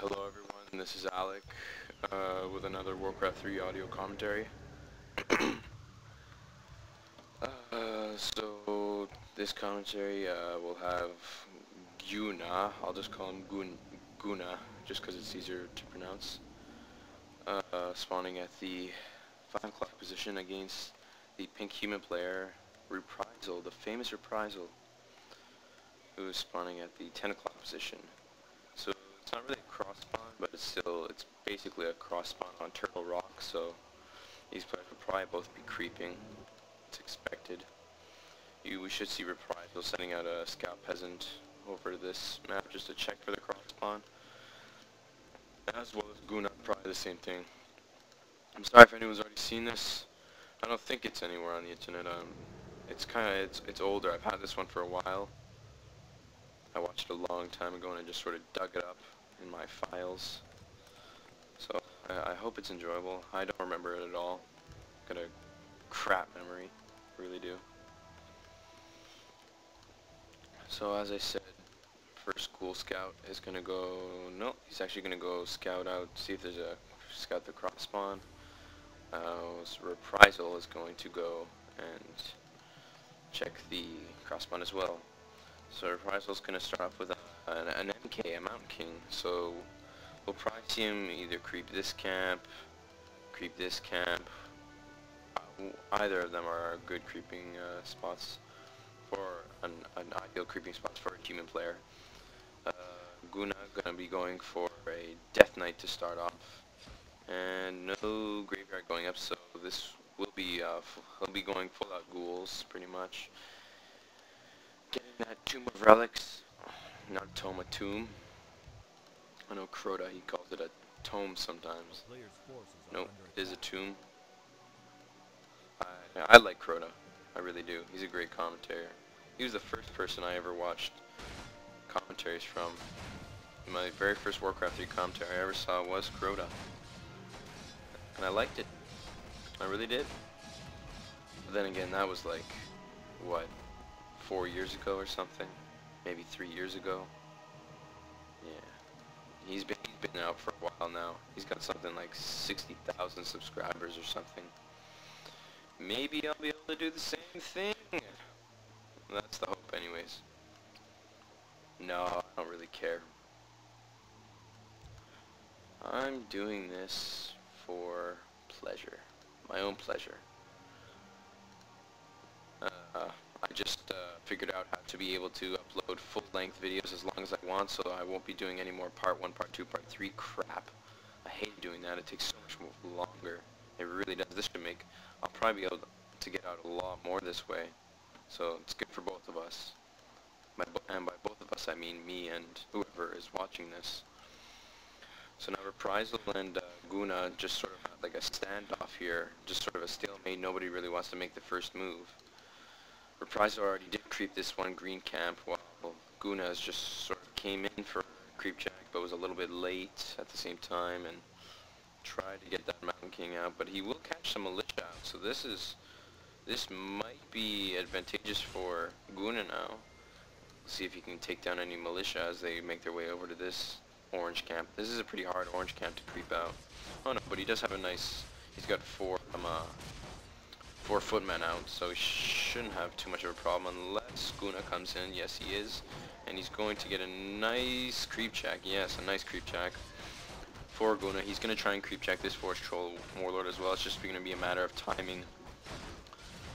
Hello everyone, this is Alec with another Warcraft 3 audio commentary. So this commentary will have Gyunah, I'll just call him Gyunah, just because it's easier to pronounce, spawning at the 5 o'clock position against the pink human player, Reprisal, the famous Reprisal, who is spawning at the 10 o'clock position. So it's not really a cross spawn, but it's basically a cross spawn on Turtle Rock, so these players will probably both be creeping. It's expected. We should see Reprisal sending out a scout peasant over this map just to check for the cross spawn, as well as Gyunah, probably the same thing. I'm sorry if anyone's already seen this. I don't think it's anywhere on the internet. It's older. I've had this one for a while. I watched it a long time ago and I just sort of dug it up in my files. So I hope it's enjoyable. I don't remember it at all. Got a crap memory, really do. So as I said, first Ghoul Scout is gonna go. No, he's actually gonna go scout out, see if there's a scout the cross spawn. Reprisal is going to go and check the cross spawn as well. So Reprisal is going to start off with an MK, a Mountain King. So we'll probably see him either creep this camp, creep this camp. Either of them are good creeping spots for an ideal creeping spot for a human player. Gyunah going to be going for a Death Knight to start off, and no graveyard going up. So this will be he'll be going full out ghouls pretty much. Getting that Tomb of Relics, not a tome, a tomb. I know Crota, he calls it a tome sometimes. No, it is a tomb. I like Crota, I really do. He's a great commentator. He was the first person I ever watched commentaries from. My very first Warcraft 3 commentary I ever saw was Crota. And I liked it. I really did. But then again, that was like, what, 4 years ago or something? Maybe 3 years ago? Yeah. He's been out for a while now. He's got something like 60,000 subscribers or something. Maybe I'll be able to do the same thing. That's the hope anyways. No, I don't really care. I'm doing this for pleasure. My own pleasure. I just figured out how to be able to upload full-length videos as long as I want, so I won't be doing any more part 1, part 2, part 3 crap. I hate doing that. It takes so much longer. It really does. This should make... I'll probably be able to get out a lot more this way. So it's good for both of us. And by both of us, I mean me and whoever is watching this. So now Reprisal and Gyunah just sort of have like a standoff here. Just sort of a stalemate. Nobody really wants to make the first move. Reprisal already did creep this one green camp, while Gyunah just sort of came in for a creep check, but was a little bit late at the same time and tried to get that Mountain King out. But he will catch some militia out, so this might be advantageous for Gyunah now. See if he can take down any militia as they make their way over to this orange camp. This is a pretty hard orange camp to creep out. Oh no, but he does have a nice... He's got four footmen out, so he shouldn't have too much of a problem unless Gyunah comes in. Yes, he is. And he's going to get a nice creep check. Yes, a nice creep check for Gyunah. He's going to try and creep check this Forest Troll Warlord as well. It's just going to be a matter of timing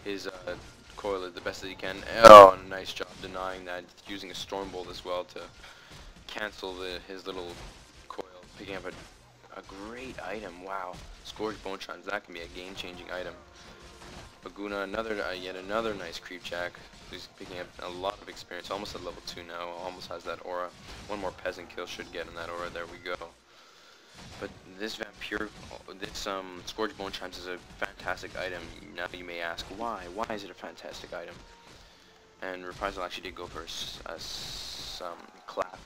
his coil the best that he can. Oh, nice job denying that. Using a Stormbolt as well to cancel his little coil. Picking up a great item. Wow. Scourge Bone Chimes. That can be a game-changing item. But Gyunah, yet another nice creep check. He's picking up a lot of experience. Almost at level 2 now. Almost has that aura. One more peasant kill should get in that aura. There we go. But this Scourge Bone Chimes is a fantastic item. Now you may ask, why? Why is it a fantastic item? And Reprisal actually did go for some clap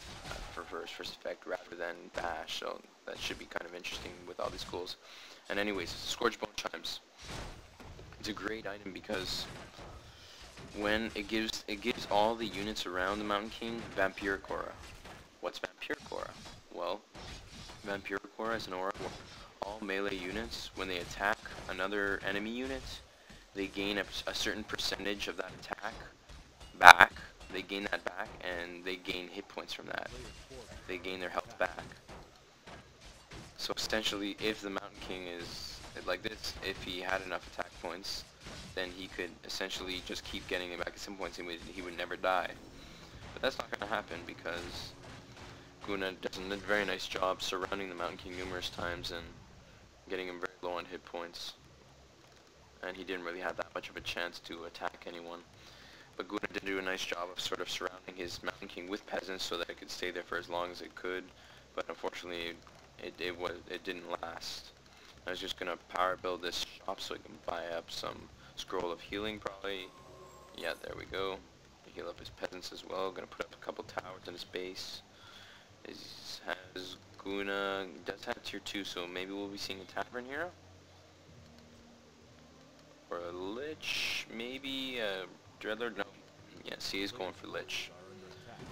for his first effect rather than bash, so that should be kind of interesting with all these schools. And anyways, Scourge Bone Chimes. It's a great item because when it gives all the units around the Mountain King Vampiric Aura. What's Vampiric Aura? Well, Vampiric Aura is an aura where all melee units, when they attack another enemy unit, they gain a certain percentage of that attack back. They gain that back, and they gain hit points from that. They gain their health back. So essentially, if the Mountain King is like this, if he had enough attack points, then he could essentially just keep getting it back at some points, and he would never die. But that's not going to happen because Gyunah does a very nice job surrounding the Mountain King numerous times and getting him very low on hit points. And he didn't really have that much of a chance to attack anyone. But Gyunah did do a nice job of sort of surrounding his Mountain King with peasants so that it could stay there for as long as it could. But unfortunately, it didn't last. I was just gonna power build this shop so I can buy up some scroll of healing probably. Yeah, there we go. Heal up his peasants as well. Gonna put up a couple towers in his base. Gyunah does have tier 2, so maybe we'll be seeing a tavern hero. Or a lich, maybe a dreadlord. No, yes, he is going for lich.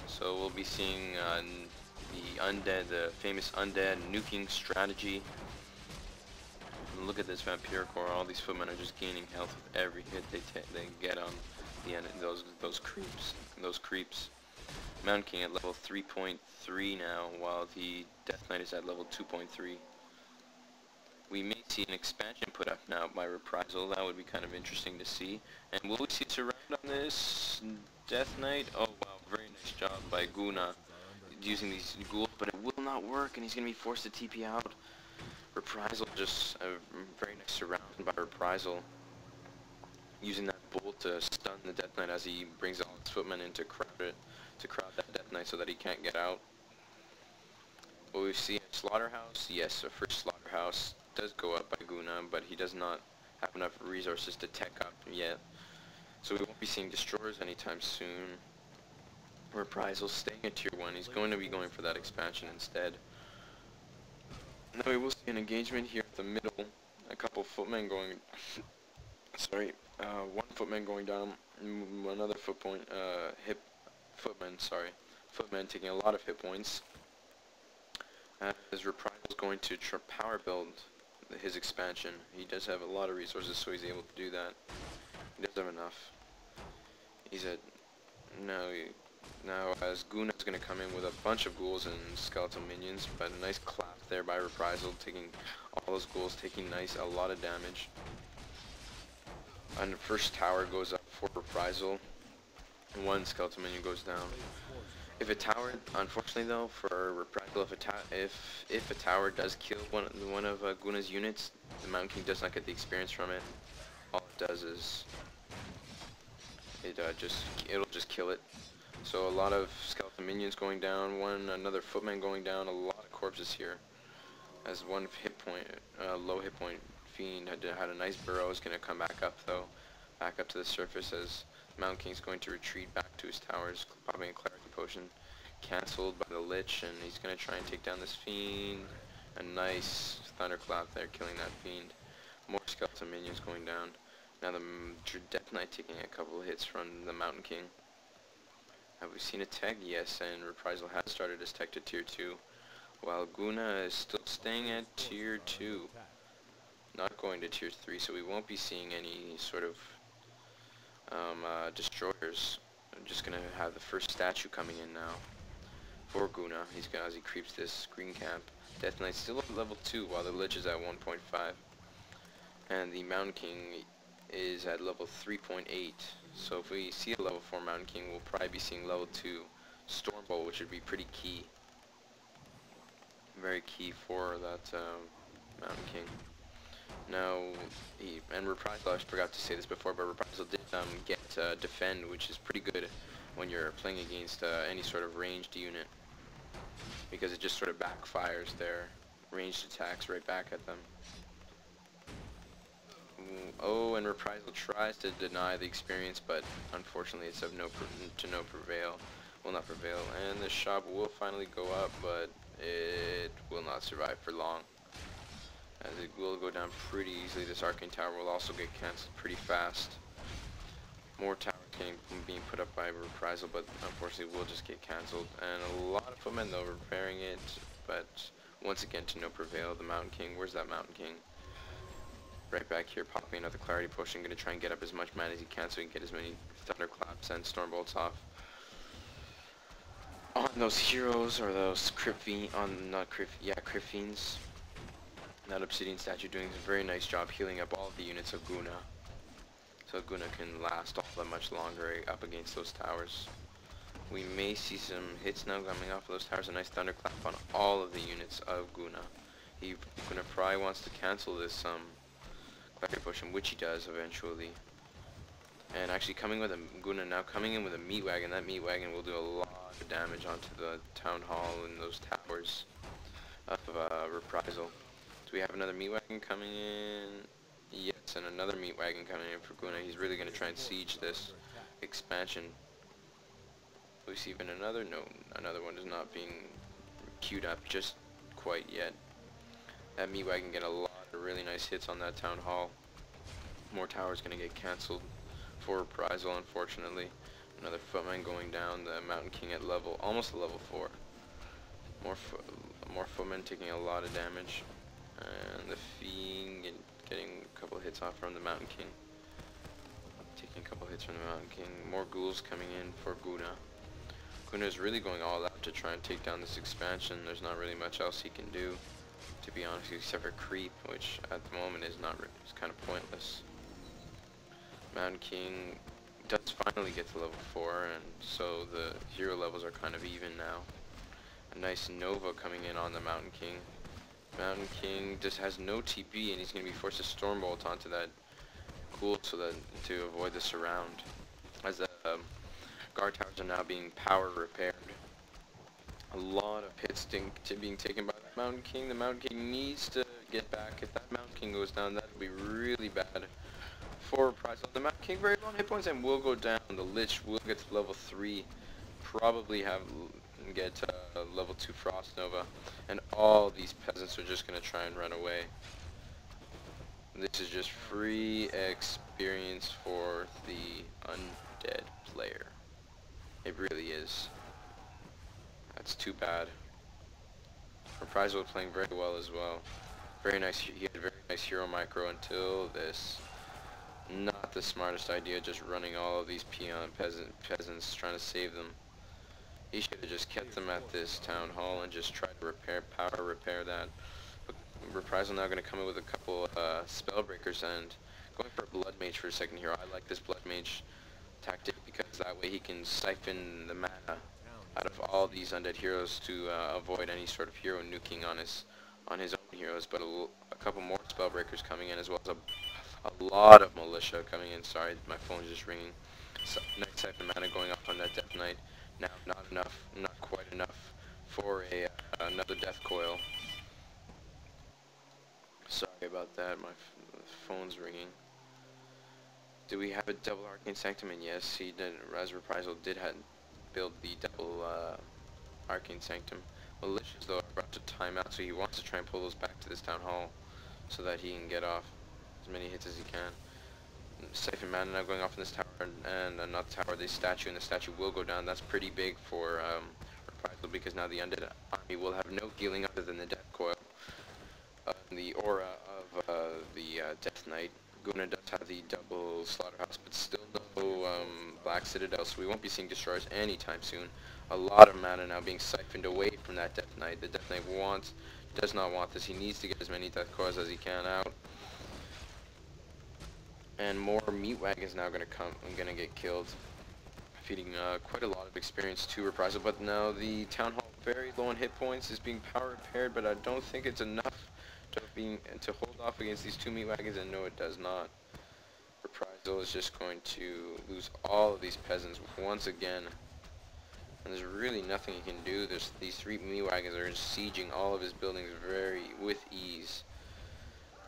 So we'll be seeing the undead, the famous undead nuking strategy. And look at this Vampiric Aura. All these footmen are just gaining health with every hit they get on the end. Those creeps. Mountain King at level 3.3 now, while the Death Knight is at level 2.3. We may see an expansion put up now by Reprisal. That would be kind of interesting to see. And will we see surround on this Death Knight? Oh wow, very nice job by Gyunah using these ghouls, but it will not work, and he's going to be forced to TP out. Reprisal, just a very nice surround by Reprisal, using that bolt to stun the Death Knight as he brings all his footmen in to crowd that Death Knight so that he can't get out. Will we see a Slaughterhouse? Yes, the first Slaughterhouse does go up by Gyunah, but he does not have enough resources to tech up yet. So we won't be seeing Destroyers anytime soon. Reprisal staying at tier 1. He's going to be going for that expansion instead. Now we will see an engagement here at the middle. A couple footmen going... sorry. One footman going down. Another footman taking a lot of hit points. As Reprisal is going to power build his expansion. He does have a lot of resources, so he's able to do that. He does have enough. He's at... Now as Gyunah is going to come in with a bunch of ghouls and skeletal minions, but a nice clap there by Reprisal, taking all those ghouls, taking a lot of damage. And the first tower goes up for Reprisal, and one skeletal minion goes down. If a tower, unfortunately though, for Reprisal, if a tower does kill one of Gyunah's units, the Mountain King does not get the experience from it. All it does is it'll just kill it. So a lot of skeleton minions going down, another footman going down, a lot of corpses here. As one low hit point fiend had a nice burrow, is going to come back up though, back up to the surface as Mountain King's going to retreat back to his towers, popping a clarity potion, cancelled by the lich, and he's going to try and take down this fiend. A nice thunderclap there, killing that fiend. More skeleton minions going down. Now the Death Knight taking a couple of hits from the Mountain King. Have we seen a tech? Yes, and Reprisal has started his tech to tier 2, while Gyunah is still staying at tier 2, not going to tier 3, so we won't be seeing any sort of destroyers. I'm just going to have the first statue coming in now for Gyunah. He's gonna, as he creeps this green camp. Death Knight still at level 2, while the Lich is at 1.5, and the Mountain King is at level 3.8. So if we see a level 4 Mountain King, we'll probably be seeing level 2 Stormbolt, which would be pretty key. Very key for that Mountain King. Now, and Reprisal, I forgot to say this before, but Reprisal did get Defend, which is pretty good when you're playing against any sort of ranged unit, because it just sort of backfires their ranged attacks right back at them. Oh, and Reprisal tries to deny the experience, but unfortunately it's of no prevail. Will not prevail, and the shop will finally go up, but it will not survive for long, as it will go down pretty easily. This Arcane Tower will also get cancelled pretty fast. More towers being put up by Reprisal, but unfortunately will just get cancelled. And a lot of footmen though repairing it, but once again to no prevail. The Mountain King, where's that Mountain King? Right back here, popping another Clarity Potion, gonna try and get up as much mana as he can so he can get as many Thunderclaps and Stormbolts off on those heroes, or those Crypt Fiends, Crypt Fiends. That Obsidian statue doing a very nice job healing up all of the units of Gyunah, so Gyunah can last all that much longer up against those towers. We may see some hits now coming off of those towers, a nice Thunderclap on all of the units of Gyunah. Gyunah probably wants to cancel this Clarity Potion, which he does eventually. And actually Gyunah now coming in with a Meat Wagon. That Meat Wagon will do a lot of damage onto the Town Hall and those towers of Reprisal. Do we have another Meat Wagon coming in? Yes, and another Meat Wagon coming in for Gyunah. He's really going to try and siege this expansion. We see even another? No, another one is not being queued up just quite yet. That Meat Wagon get a lot of really nice hits on that Town Hall. More towers going to get cancelled for Reprisal, unfortunately. Another Footman going down, the Mountain King at almost a level 4. More Footmen taking a lot of damage. And the Fiend getting a couple of hits off from the Mountain King. Taking a couple hits from the Mountain King. More ghouls coming in for Gyunah. Gyunah is really going all out to try and take down this expansion. There's not really much else he can do, to be honest, except for creep, which at the moment is kind of pointless. Mountain King does finally get to level 4, and so the hero levels are kind of even now. A nice Nova coming in on the Mountain King. Mountain King just has no TP, and he's going to be forced to Stormbolt onto that ghoul to avoid the surround. As the guard towers are now being power repaired. A lot of hits being taken by the Mountain King. The Mountain King needs to get back. If that Mountain King goes down, that would be really bad for Reprisal. The Mountain King very low on hit points and will go down. The Lich will get to level 3. Probably get level 2 Frost Nova. And all these peasants are just going to try and run away. This is just free experience for the Undead player. It really is. That's too bad. Reprisal was playing very well as well. Very nice. He had very nice hero micro until this. Not the smartest idea, just running all of these peasants trying to save them. He should have just kept them at this town hall and just tried to power repair that. But Reprisal now going to come in with a couple spell breakers and going for a blood mage for a second here. I like this blood mage tactic because that way he can siphon the mana out of all these undead heroes to avoid any sort of hero nuking on his own heroes. But a couple more spell breakers coming in, as well as a lot of militia coming in. Sorry, my phone's just ringing. So, nice siphon mana going off on that Death Knight. Now not quite enough for another Death Coil. Sorry about that, my phone's ringing. Do we have a double Arcane Sanctum? And yes, he did. Reprisal did build the double Arcane Sanctum. Malicious though are about to time out, so he wants to try and pull those back to this town hall so that he can get off as many hits as he can. Siphon mana now going off in this tower, and not the tower, the statue, and the statue will go down. That's pretty big for Reprisal, because now the Undead army will have no healing other than the Death Coil. The aura of the Death Knight. Gyunah does have the double Slaughterhouse, but still no Black Citadel, so we won't be seeing destroyers anytime soon. A lot of mana now being siphoned away from that Death Knight. The Death Knight does not want this. He needs to get as many Death Coils as he can out. And more Meat Wagons now going to get killed, feeding quite a lot of experience to Reprisal. But now the Town Hall, very low on hit points, is being power repaired, but I don't think it's enough to hold off against these two Meat Wagons, and no, it does not. Reprisal is just going to lose all of these peasants once again, and there's really nothing he can do. These three Meat Wagons are sieging all of his buildings with ease.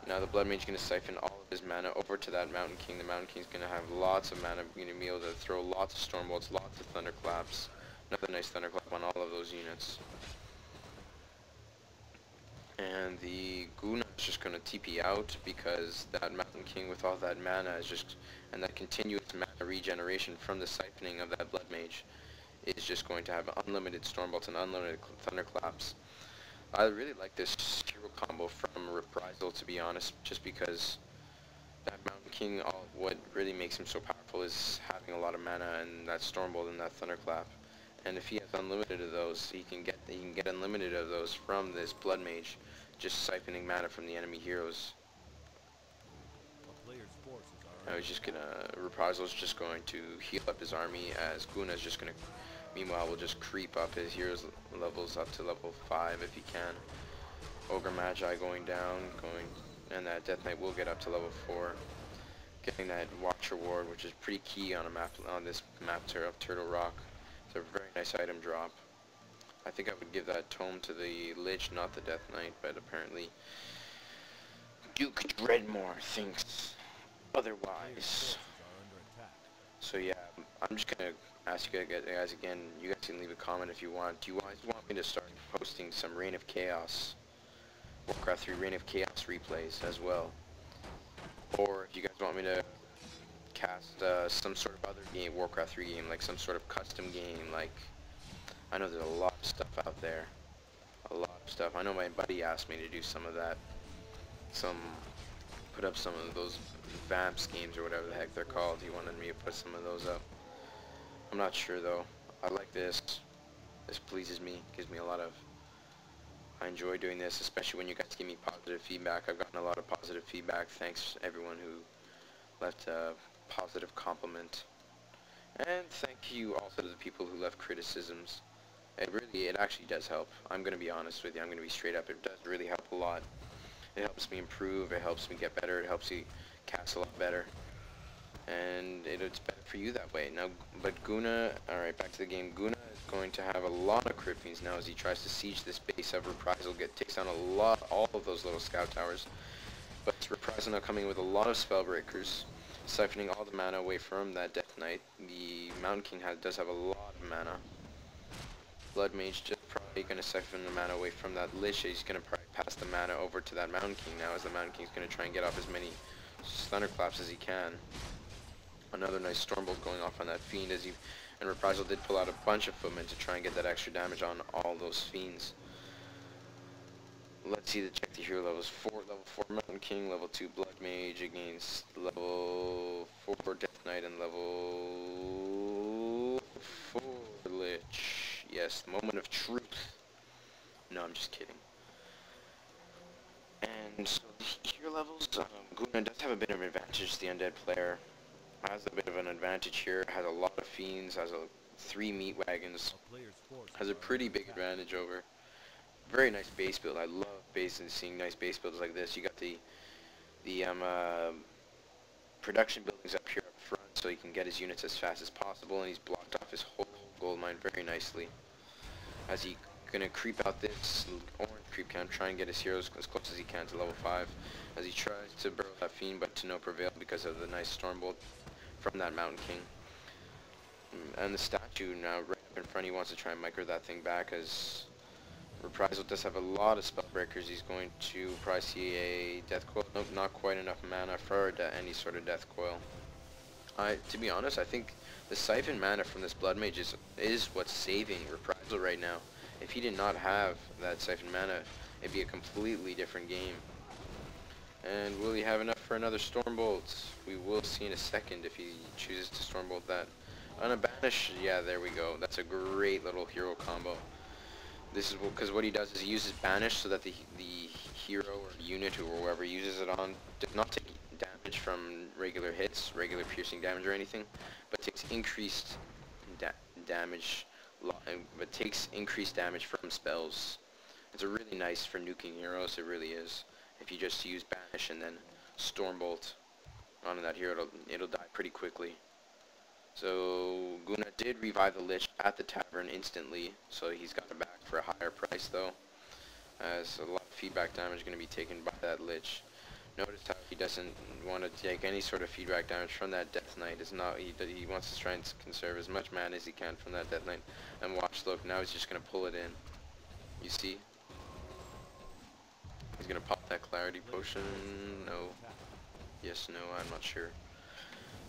Now the Blood Mage is going to siphon all of his mana over to that Mountain King. The Mountain King is going to have lots of mana, going to be able to throw lots of Stormbolts, lots of Thunderclaps. Another nice Thunderclap on all of those units. And the Gyunah is just going to TP out, because that Mountain King with all that mana and that continuous mana regeneration from the siphoning of that Blood Mage is just going to have unlimited Stormbolts and unlimited Thunderclaps. I really like this hero combo from Reprisal, to be honest, just because that Mountain King, what really makes him so powerful is having a lot of mana and that Stormbolt and that Thunderclap. And if he has unlimited of those, he can get unlimited of those from this Blood Mage, just siphoning mana from the enemy heroes. I was just gonna, Reprisal's just going to heal up his army, as Gyunah's just gonna, meanwhile, will just creep up his heroes levels up to level 5 if he can. Ogre Magi going down, and that Death Knight will get up to level 4. Getting that Watch Reward, which is pretty key on this map of Turtle Rock. It's a very nice item drop. I think I would give that tome to the Lich, not the Death Knight, but apparently Duke Dreadmore thinks otherwise. So yeah, I'm just gonna ask you guys again, you guys can leave a comment if you want. Do you guys want me to start posting some Reign of Chaos, Warcraft 3 Reign of Chaos replays as well? Or if you guys want me to cast some sort of other game, Warcraft 3 game, like some sort of custom game, like, I know there's a lot of stuff out there. A lot of stuff. I know my buddy asked me to do some of that. Put up some of those Vamps games or whatever the heck they're called. He wanted me to put some of those up. I'm not sure though. I like this. This pleases me. Gives me a lot of... I enjoy doing this, especially when you guys give me positive feedback. I've gotten a lot of positive feedback. Thanks everyone who left a positive compliment. And thank you also to the people who left criticisms. It actually does help. I'm going to be honest with you. I'm going to be straight up. It does really help a lot. It helps me improve. It helps me get better. It helps you cast a lot better. And it's better for you that way. Now, but Gyunah, alright, back to the game. Gyunah is going to have a lot of crit fiends now as he tries to siege this base of Reprisal. Takes down all of those little scout towers. But Reprisal now coming with a lot of spellbreakers, siphoning all the mana away from that Death Knight. The Mountain King does have a lot of mana. Blood Mage just probably going to siphon the mana away from that Lich. He's going to probably pass the mana over to that Mountain King now, as the Mountain King's going to try and get off as many Thunderclaps as he can. Another nice Stormbolt going off on that Fiend, and Reprisal did pull out a bunch of footmen to try and get that extra damage on all those Fiends. Let's see check the hero levels. Level 4 Mountain King, level 2 Blood Mage against level 4 Death Knight, and level 4 Lich. Yes, moment of truth. No, I'm just kidding. And so the hero levels, Gyunah does have a bit of an advantage. The Undead player has a bit of an advantage here. Has a lot of Fiends, has 3 meat wagons, has a pretty big advantage over. Very nice base build. I love seeing nice base builds like this. You got the production buildings up here up front, so he can get his units as fast as possible, and he's blocked off his whole gold mine very nicely. As he gonna creep out this orange creep camp, try and get his heroes as close as he can to level 5, as he tries to burrow that Fiend, but to no prevail because of the nice Stormbolt from that Mountain King. And the statue now right up in front, he wants to try and micro that thing back, as Reprisal does have a lot of spellbreakers. He's going to probably see a Death Coil. Nope, not quite enough mana for any sort of Death Coil. To be honest, I think the siphon mana from this Blood Mage is what's saving Reprisal right now. If he did not have that siphon mana, it'd be a completely different game. And will he have enough for another Stormbolt? We will see in a second if he chooses to Stormbolt that. On a Banish, yeah, there we go. That's a great little hero combo. This is because what he does is he uses Banish so that the hero or unit or whoever uses it on does not take damage from regular hits, regular piercing damage or anything, but takes increased damage, but takes increased damage from spells. It's a really nice for nuking heroes, it really is. If you just use Banish and then Stormbolt onto that hero, it'll die pretty quickly. So Gyunah did revive the Lich at the tavern instantly, so he's got it back for a higher price though, as a lot of feedback damage is going to be taken by that Lich. Notice how he doesn't want to take any sort of feedback damage from that Death Knight. He wants to try and conserve as much mana as he can from that Death Knight. And watch, look, now he's just going to pull it in. You see? He's going to pop that Clarity Potion. No. Yes, no, I'm not sure.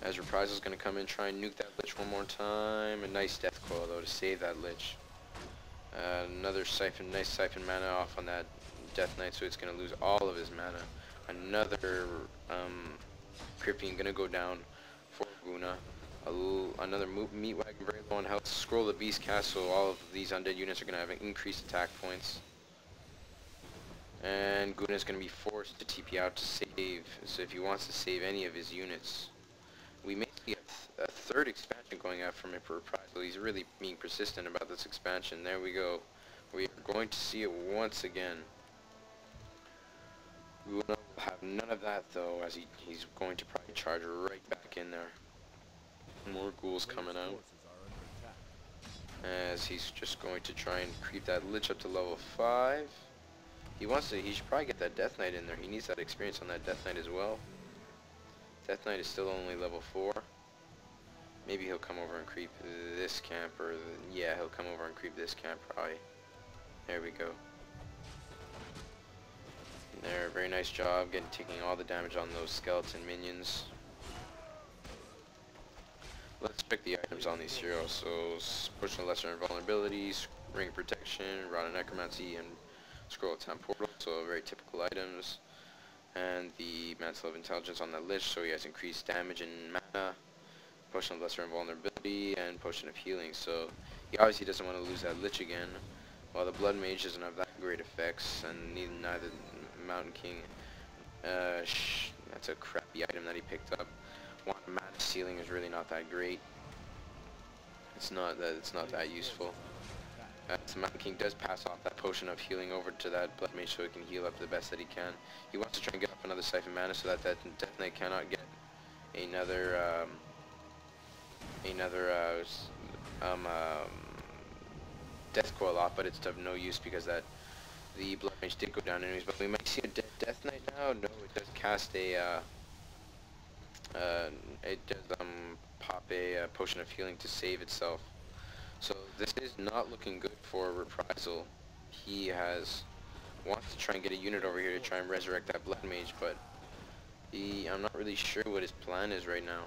As Reprisal's going to come in, try and nuke that Lich one more time. A nice Death Coil though to save that Lich. Another siphon, nice siphon mana off on that Death Knight, so it's going to lose all of his mana. Another Cryptian going to go down for Gyunah. Another Meat Wagon very low on health. Scroll the Beast cast, so all of these undead units are going to have increased attack points. And Gyunah is going to be forced to TP out to save, so if he wants to save any of his units. We may see a third expansion going out from it for Reprisal. He's really being persistent about this expansion. There we go. We are going to see it once again. Gyunah will have none of that though, as he's going to probably charge right back in there. More ghouls coming out. As he's just going to try and creep that Lich up to level 5. He should probably get that Death Knight in there. He needs that experience on that Death Knight as well. Death Knight is still only level 4. Maybe he'll come over and creep this camp, or yeah, he'll come over and creep this camp probably. There we go. There, very nice job taking all the damage on those skeleton minions. Let's pick the items on these heroes. So, Potion of Lesser Invulnerability, Ring of Protection, Rod of Necromancy, and Scroll of Time Portal, so very typical items. And the Mantle of Intelligence on the Lich, so he has increased damage and mana. Potion of Lesser Invulnerability, and Potion of Healing, so he obviously doesn't want to lose that Lich again. While the Blood Mage doesn't have that great effects, and neither Mountain King. That's a crappy item that he picked up. One mana ceiling is really not that great. It's not that useful. So Mountain King does pass off that Potion of Healing over to that Blood Mage so he can heal up the best that he can. He wants to try and get up another Siphon mana so that Death Knight cannot get another Death Coil off, but it's of no use because the Blood Mage did go down anyways. But we might see a Death Knight now. No, it does cast pop a Potion of Healing to save itself. So this is not looking good for Reprisal. He wants to try and get a unit over here to try and resurrect that Blood Mage, but I'm not really sure what his plan is right now.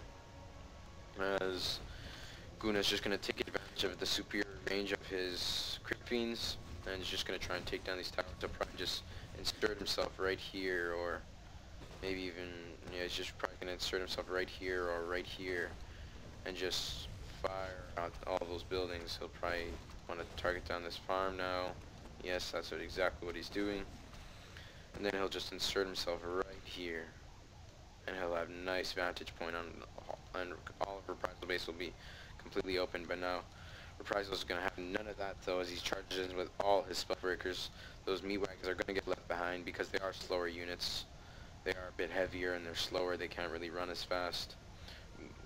As Gyunah is just going to take advantage of the superior range of his Crypt Fiends, and he's just going to try and take down these towers. He'll probably just insert himself right here, or maybe even, yeah, he's just probably going to insert himself right here or right here, and just fire out all those buildings. He'll probably want to target down this farm now. Yes, that's exactly what he's doing. And then he'll just insert himself right here, and he'll have nice vantage point on all of Reprisal base will be completely open. But now Reprisal is going to have none of that though, as he charges in with all his Spellbreakers. Those Meat Wagons are going to get left behind because they are slower units. They are a bit heavier and they're slower. They can't really run as fast.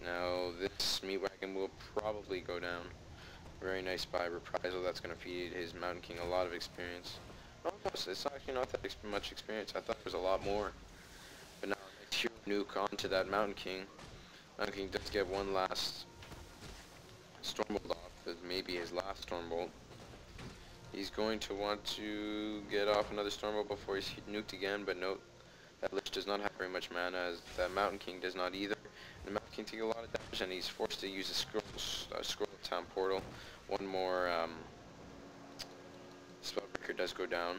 Now this Meat Wagon will probably go down. Very nice by Reprisal. That's going to feed his Mountain King a lot of experience. Almost, it's actually not that much experience. I thought there was a lot more. But now let's hero nuke onto that Mountain King. Mountain King does get one last Stormbolt off, but maybe his last Stormbolt. He's going to want to get off another Stormbolt before he's nuked again, but note, that Lich does not have very much mana, as that Mountain King does not either. The Mountain King takes a lot of damage, and he's forced to use a Scroll of Time Portal. One more Spellbreaker does go down.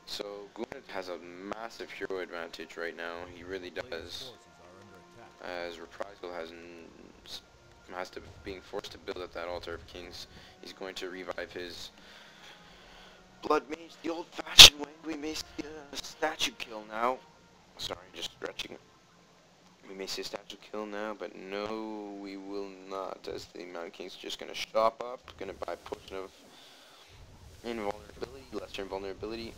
So Gyunah has a massive hero advantage right now. He really does. As Reprisal being forced to build up that Altar of Kings. He's going to revive his Blood Mage the old-fashioned way. We may see a statue kill now. Sorry, just stretching. We may see a statue kill now, but no, we will not, as the Mountain King's just going to shop up, going to buy Potion of Invulnerability, Lesser Invulnerability.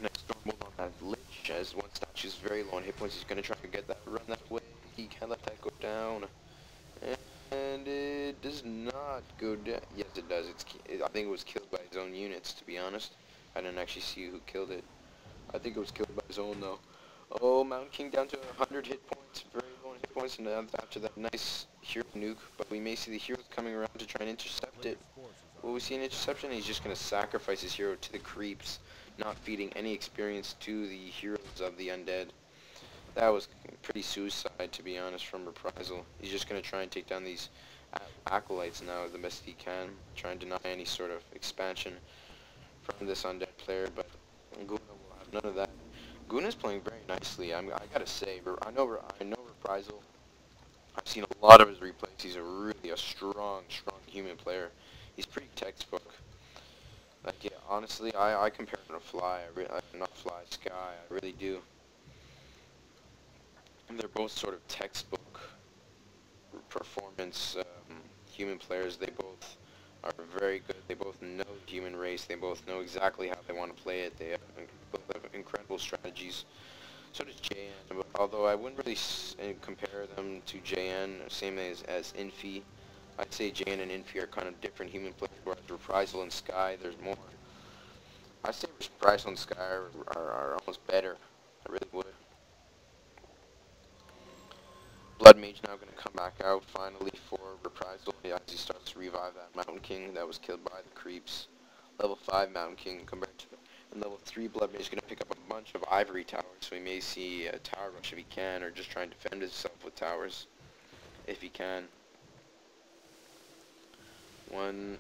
Next Stormbolt on that Lich, as one statue's very low on hit points. He's going to try to get that, run that way. He can't let that go down. And it does not go down. Yes, it does. I think it was killed by his own units, to be honest. I didn't actually see who killed it. I think it was killed by his own, though. Oh, Mountain King down to 100 hit points. Very low on hit points, and after that nice hero nuke. But we may see the heroes coming around to try and intercept it. Will we see an interception? He's just going to sacrifice his hero to the creeps, not feeding any experience to the heroes of the Undead. That was pretty suicide, to be honest, from Reprisal. He's just going to try and take down these acolytes now the best he can, try and deny any sort of expansion from this Undead player, but Gyunah will have none of that. Gyunah's playing very nicely. I gotta say, I know Reprisal. I've seen a lot of his replays. He's a strong human player. He's pretty textbook. Like, yeah, honestly, I compare him to Fly. Not Fly, Sky. I really do. And they're both sort of textbook performance human players. They both are very good. They both know the human race. They both know exactly how they want to play it. They both have incredible strategies. So does JN, although I wouldn't really compare them to JN, same as Infi. I'd say JN and Infi are kind of different human players, whereas Reprisal and Sky, there's more. I'd say Reprisal and Sky are almost better. I really would. Blood Mage now going to come back out finally for Reprisal as he starts to revive that Mountain King that was killed by the creeps. Level 5 Mountain King compared to and level 3 Blood Mage is going to pick up a bunch of Ivory Towers, so he may see a Tower Rush if he can, or just try and defend himself with towers if he can.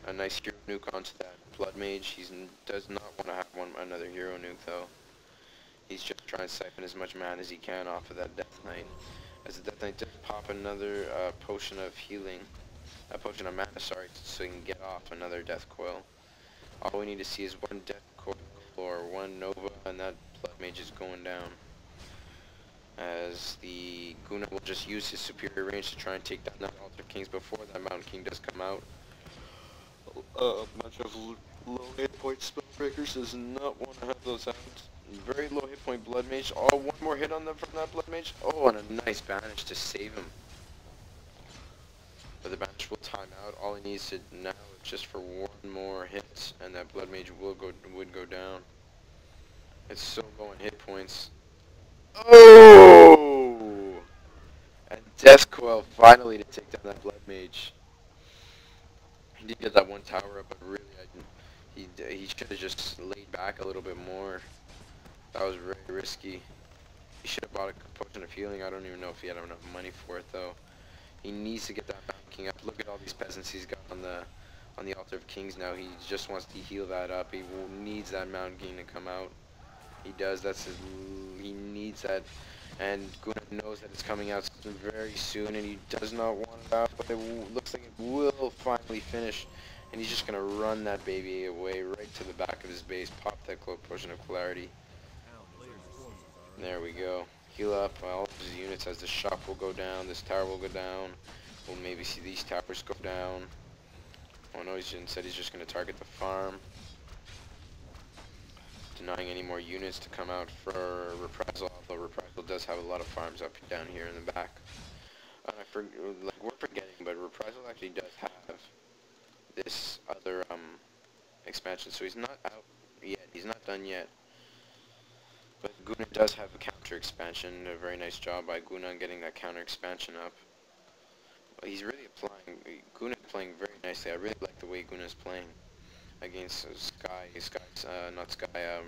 A nice hero nuke onto that Blood Mage. He does not want to have another hero nuke though. He's just trying to siphon as much mana as he can off of that Death Knight. As the Death Knight does pop another potion of healing, a potion of mana, sorry, so he can get off another Death Coil. All we need to see is one Death Coil or one Nova, and that Blood Mage is going down. As the Gyunah will just use his superior range to try and take down that Altar of Kings before that Mountain King does come out. A bunch of low hit point Spellbreakers does not want to have those out. Very low hit point Blood Mage. Oh, one more hit on them from that Blood Mage. Oh, and a nice banish to save him. But the banish will time out. All he needs to now is just for one more hit, and that Blood Mage would go down. It's so low in hit points. Oh! And Death Coil finally to take down that Blood Mage. He did get that one tower up, but really, he should have just laid back a little bit more. That was very risky. He should have bought a potion of healing. I don't even know if he had enough money for it though. He needs to get that Mountain King up. Look at all these peasants he's got on the Altar of Kings now. He just wants to heal that up. He needs that Mountain King to come out. He does. He needs that. And Gyunah knows that it's coming out very soon, and he does not want it out, but it looks like it will finally finish. And he's just going to run that baby away right to the back of his base, pop that Cloak Potion of Clarity. There we go. Heal up all of his units as the shop will go down, this tower will go down. We'll maybe see these towers go down. Oh no, instead he's just going to target the farm. Denying any more units to come out for Reprisal, although Reprisal does have a lot of farms up down here in the back. We're forgetting, but Reprisal actually does have this other expansion, so he's not out yet. He's not done yet. But Gyunah does have a counter expansion. A very nice job by Gyunah getting that counter expansion up. But he's really applying. Gyunah playing very nicely. I really like the way Gyunah is playing against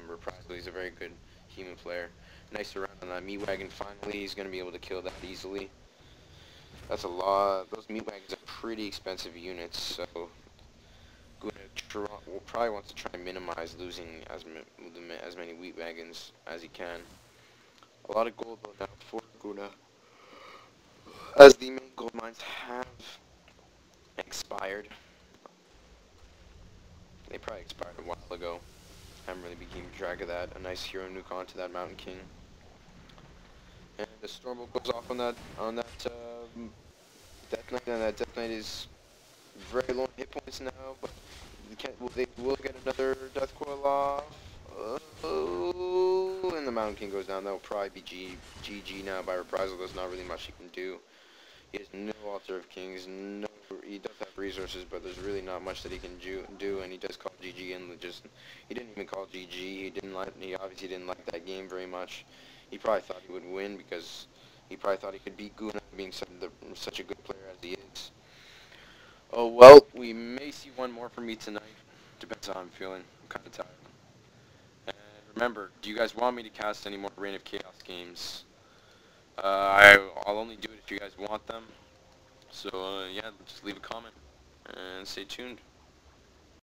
Reprisal. He's a very good human player. Nice around on that meat wagon. Finally, he's going to be able to kill that easily. That's a lot. Those meat wagons are pretty expensive units, so Gyunah probably wants to try and minimize losing as many wheat wagons as he can. A lot of gold though now for Gyunah, as the main gold mines have expired. They probably expired a while ago. I haven't really been keeping track of that. A nice hero nuke onto that Mountain King. And the Stormbolt goes off on that Death Knight, and that Death Knight is very low in hit points now, but they will get another Death Coil off. Oh, and the Mountain King goes down. That will probably be GG now by Reprisal. There's not really much he can do. He has no Altar of Kings, he does have resources, but there's really not much that he can do, and he does call GG, and he didn't even call GG. He obviously didn't like that game very much. He probably thought he would win because he probably thought he could beat Gyunah, being such a good player as he is. Oh well, we may see one more from me tonight. Depends on how I'm feeling. I'm kind of tired. And remember, do you guys want me to cast any more Reign of Chaos games? I'll only do it if you guys want them. So yeah, just leave a comment and stay tuned.